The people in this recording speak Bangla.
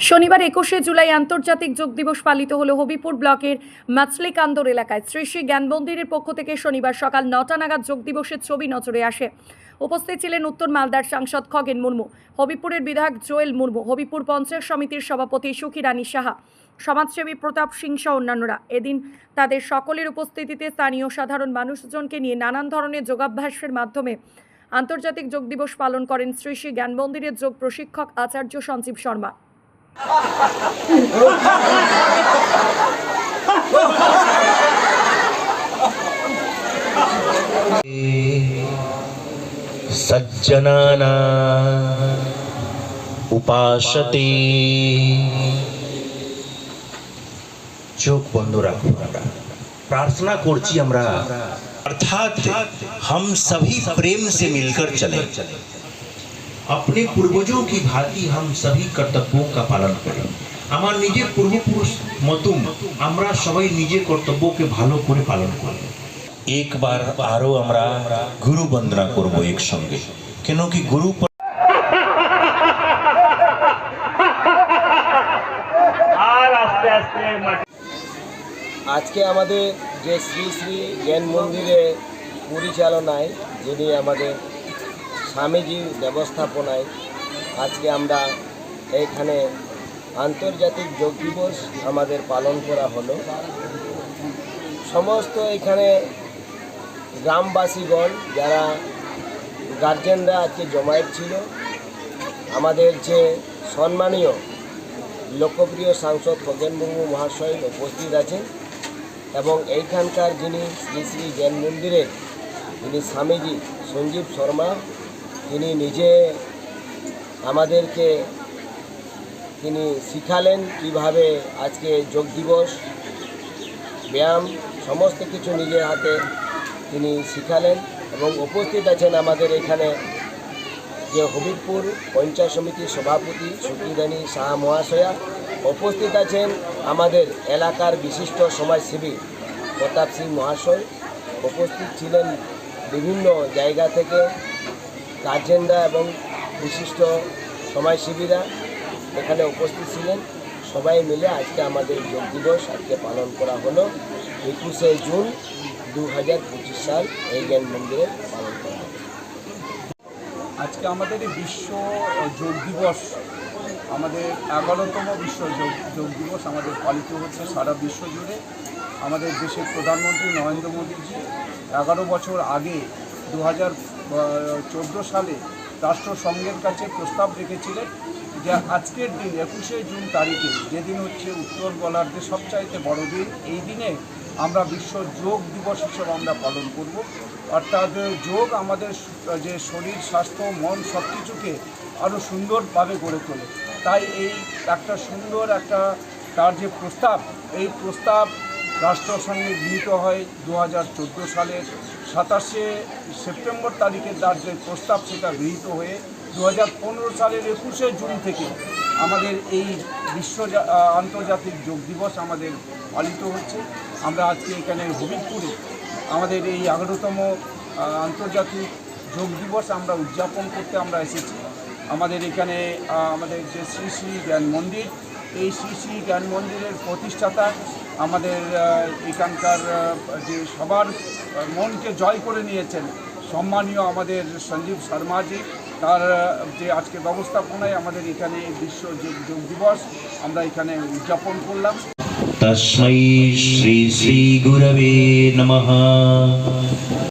শনিবার 21শে জুলাই আন্তর্জাতিক যোগ দিবস পালিত হলো হবিপুর ব্লকের মাছলিকান্দর এলাকায়। শ্রী শ্রী জ্ঞান মন্দিরের পক্ষ থেকে শনিবার সকাল 9টা নাগাদ যোগ দিবসের ছবি নজরে আসে। উপস্থিত ছিলেন উত্তর মালদার সাংসদ খগেন মুর্মু, হবিপুরের বিধায়ক জোয়েল মুর্মু, হবিপুর পঞ্চায়েত সমিতির সভাপতি সুখী রানী সাহা, সমাজসেবী প্রতাপ সিং সহ অন্যান্যরা। এদিন তাদের সকলের উপস্থিতিতে স্থানীয় সাধারণ মানুষজনকে নিয়ে নানান ধরনের যোগাভ্যাসের মাধ্যমে আন্তর্জাতিক যোগ দিবস পালন করেন শ্রী শ্রী জ্ঞান মন্দিরের যোগ প্রশিক্ষক আচার্য সঞ্জীব শর্মা। সজ্জনানা উপাসতে চোখ বন্ধ রাখুন। प्रार्थना করছি আমরা, अर्थात हम सभी प्रेम से मिलकर चले, अपने पूर्वजों की भांति हम सभी कर्तव्यों का पालन करें। আমার নিজের পূর্বপুরুষ মতন আমরা সবাই নিজের কর্তব্যকে ভালো করে পালন করি। একবার আরো আমরা গুরু বন্দনা করব একসঙ্গে, কেন কি গুরু আজকে আমাদের যে শ্রী শ্রী জ্ঞান মন্দিরে পরিচালনায় যিনি আমাদের স্বামীজির ব্যবস্থাপনায় আজকে আমরা এখানে আন্তর্জাতিক যোগ দিবস আমাদের পালন করা হলো। সমস্ত এখানে গ্রামবাসীগণ যারা গার্জেনরা আজকে জমায়েত ছিল, আমাদের যে সম্মানীয় লোকপ্রিয় সাংসদ খগেন মুর্মু মহাশয় উপস্থিত আছেন এবং এইখানকার যিনি শ্রী শ্রী জ্ঞান মন্দিরের যিনি স্বামীজি সঞ্জীব শর্মা, তিনি নিজে আমাদেরকে তিনি শিখালেন কিভাবে আজকে যোগ দিবস ব্যায়াম সমস্ত কিছু নিজের হাতে তিনি শিখালেন। এবং উপস্থিত আছেন আমাদের এখানে যে হবিবপুর পঞ্চায়েত সমিতির সভাপতি সুখী রানী সাহা মহাশয়া, উপস্থিত আছেন আমাদের এলাকার বিশিষ্ট সমাজসেবী প্রতাপ সিং মহাশয়, উপস্থিত ছিলেন বিভিন্ন জায়গা থেকে গার্জেনরা এবং বিশিষ্ট সমাজসেবীরা এখানে উপস্থিত ছিলেন। সবাই মিলে আজকে আমাদের যোগ দিবস আজকে পালন করা হলো। 21শে জুন 2025 সাল এই জ্ঞান মন্দিরে পালন করা হবে। আজকে আমাদের এই বিশ্ব যোগ দিবস, আমাদের 11তম বিশ্ব যোগ দিবস আমাদের পালিত হচ্ছে সারা বিশ্ব জুড়ে। আমাদের দেশের প্রধানমন্ত্রী নরেন্দ্র মোদীজি 11 বছর আগে 2014 সালে রাষ্ট্রসংঘের কাছে প্রস্তাব রেখেছিলেন যে আজকের দিন 21শে জুন তারিখে, যেদিন হচ্ছে উত্তর গোলার্ধের সবচাইতে বড় দিন, এই দিনে আমরা বিশ্ব যোগ দিবস হিসেবে আমরা পালন করব। অর্থাৎ যোগ আমাদের যে শরীর, স্বাস্থ্য, মন সব কিছুকে আরও সুন্দরভাবে গড়ে তোলে। তাই এই একটা সুন্দর তার যে প্রস্তাব, এই প্রস্তাব রাষ্ট্রসংঘে গৃহীত হয় 2014 সালের 27শে সেপ্টেম্বর তারিখে তার যে প্রস্তাব সেটা গৃহীত হয়ে 2015 সালের 21শে জুন থেকে আমাদের এই আন্তর্জাতিক যোগ দিবস আমাদের পালিত হচ্ছে। আমরা আজকে এখানে হবিবপুরে আমাদের এই 11তম আন্তর্জাতিক যোগ দিবস আমরা উদযাপন করতে আমরা এসেছি। আমাদের এখানে আমাদের যে শ্রী শ্রী জ্ঞান মন্দির, এই শ্রী শ্রী জ্ঞান মন্দিরের প্রতিষ্ঠাতা আমাদের এখানকার যে সবার মনকে জয় করে নিয়েছেন সম্মানীয় আমাদের সঞ্জীব শর্মাজি, তার যে আজকে ব্যবস্থাপনায় আমাদের এখানে বিশ্ব যোগ দিবস আমরা এখানে উদযাপন করলাম। তস্मै শ্রী শ্রী গুরবে নমঃ।